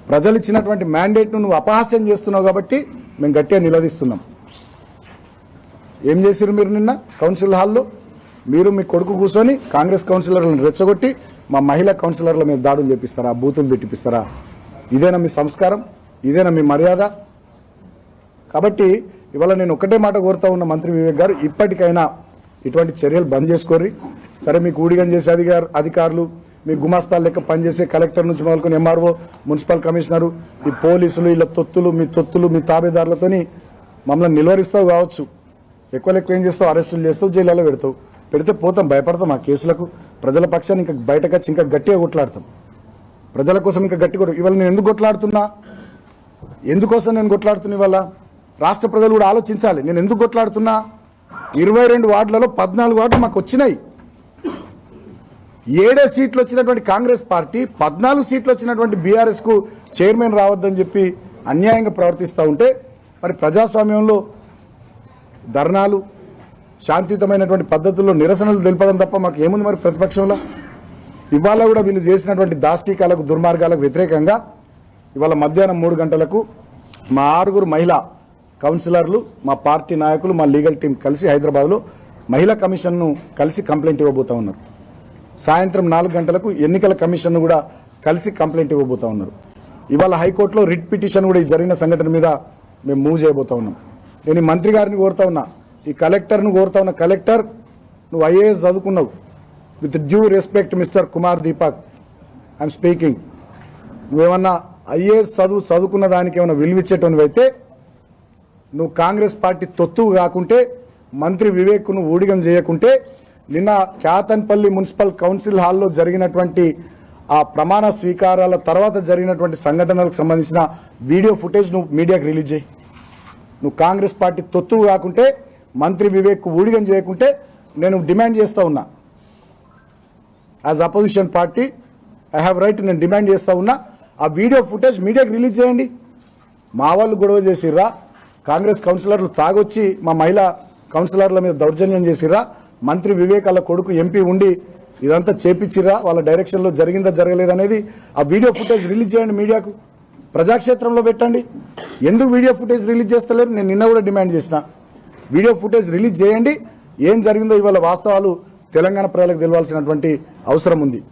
ప్రజలు ఇచ్చినటువంటి మ్యాండేట్ను నువ్వు అపహాస్యం చేస్తున్నావు కాబట్టి మేము గట్టిగా నిలదీస్తున్నాం. ఏం చేసిరు మీరు నిన్న కౌన్సిల్ హాల్లో? మీరు మీ కొడుకు కూర్చొని కాంగ్రెస్ కౌన్సిలర్లను రెచ్చగొట్టి మా మహిళా కౌన్సిలర్ల మీద దాడులు చేపిస్తారా, బూతులు పెట్టిపిస్తారా? ఇదేనా మీ సంస్కారం? ఇదేనా మీ మర్యాద? కాబట్టి ఇవాళ నేను ఒకటే మాట కోరుతా ఉన్న మంత్రి వివేక్ గారు, ఇప్పటికైనా ఇటువంటి చర్యలు బంద్ చేసుకోర్రి. సరే, మీకు ఊడిగం చేసే అధికారులు, మీ గుమాస్తాల లెక్క పనిచేసే కలెక్టర్ నుంచి మొదలుకొని ఎంఆర్ఓ, మున్సిపల్ కమిషనరు, ఈ పోలీసులు, ఇలా తొత్తులు మీ తాబేదారులతోని మమ్మల్ని నిలువరిస్తావు కావచ్చు. ఎక్కువ ఏం చేస్తావు? అరెస్టులు చేస్తావు, జైల్లో పెడితే పోతాం, భయపడతాం ఆ కేసులకు. ప్రజల పక్షాన్ని ఇంకా బయటకు వచ్చి ఇంకా గట్టిగా కొట్లాడతాం. ప్రజల కోసం ఇంకా గట్టిగా ఇవాళ నేను ఎందుకు కొట్లాడుతున్నా, ఎందుకోసం నేను కొట్లాడుతున్నా? ఇవాళ రాష్ట్ర ప్రజలు కూడా ఆలోచించాలి. నేను ఎందుకు కొట్లాడుతున్నా? 22 వార్డులలో 14 వార్డులు మాకు వచ్చినాయి. 7 సీట్లు వచ్చినటువంటి కాంగ్రెస్ పార్టీ 14 సీట్లు వచ్చినటువంటి బీఆర్ఎస్ కు చైర్మన్ రావద్దని చెప్పి అన్యాయంగా ప్రవర్తిస్తూ ఉంటే, మరి ప్రజాస్వామ్యంలో ధర్నాలు, శాంతియుతమైనటువంటి పద్ధతుల్లో నిరసనలు తెలపడం తప్ప మాకు ఏముంది? మరి ప్రతిపక్షంలో ఇవాళ కూడా వీళ్ళు చేసినటువంటి దాష్టీకాలకు, దుర్మార్గాలకు వ్యతిరేకంగా ఇవాళ మధ్యాహ్నం 3 గంటలకు మా 6 మహిళా కౌన్సిలర్లు, మా పార్టీ నాయకులు, మా లీగల్ టీం కలిసి హైదరాబాద్లో మహిళా కమిషన్ను కలిసి కంప్లైంట్ ఇవ్వబోతా ఉన్నారు. సాయంత్రం 4 గంటలకు ఎన్నికల కమిషన్ను కూడా కలిసి కంప్లైంట్ ఇవ్వబోతా ఉన్నారు. ఇవాళ హైకోర్టులో రిట్ పిటిషన్ కూడా ఈ జరిగిన సంఘటన మీద మేము మూవ్ చేయబోతా ఉన్నాం. నేను ఈ మంత్రి గారిని కోరుతా ఉన్నా, ఈ కలెక్టర్ను కోరుతా ఉన్నా, కలెక్టర్ నువ్వు ఐఏఎస్ చదువుకున్నావు. With due respect mister Kumar Deepak, I'm speaking. నువ్వేమన్నా ఐఏఎస్ చదువుకున్న దానికి ఏమైనా విలువిచ్చేటోనివి అయితే నువ్వు కాంగ్రెస్ పార్టీ తొత్తువు కాకుంటే, మంత్రి వివేక్ ను ఊడిగం చేయకుంటే, నిన్న క్యాతన్పల్లి మున్సిపల్ కౌన్సిల్ హాల్లో జరిగినటువంటి ఆ ప్రమాణ స్వీకారాల తర్వాత జరిగినటువంటి సంఘటనలకు సంబంధించిన వీడియో ఫుటేజ్ నువ్వు మీడియాకు రిలీజ్ చేయి. నువ్వు కాంగ్రెస్ పార్టీ తొత్తువు కాకుంటే, మంత్రి వివేక్ కు ఊడిగం చేయకుంటే నేను డిమాండ్ చేస్తా ఉన్నా. As opposition party I have right, నేను డిమాండ్ చేస్తా ఉన్నా. ఆ వీడియో ఫుటేజ్ మీడియాకు రిలీజ్ చేయండి. మా వాళ్ళు గొడవ చేసిర్రా, కాంగ్రెస్ కౌన్సిలర్లు తాగొచ్చి మా మహిళా కౌన్సిలర్ల మీద దౌర్జన్యం చేసిర్రా, మంత్రి వివేక్ వాళ్ళ కొడుకు ఎంపీ ఉండి ఇదంతా చేపించిర్రా, వాళ్ళ డైరెక్షన్లో జరిగిందా జరగలేదనేది ఆ వీడియో ఫుటేజ్ రిలీజ్ చేయండి మీడియాకు, ప్రజాక్షేత్రంలో పెట్టండి. ఎందుకు వీడియో ఫుటేజ్ రిలీజ్ చేస్తలేరు? నేను నిన్న కూడా డిమాండ్ చేసిన, వీడియో ఫుటేజ్ రిలీజ్ చేయండి. ఏం జరిగిందో ఇవాళ వాస్తవాలు తెలంగాణ ప్రజలకు తెలవాల్సినటువంటి అవసరం ఉంది.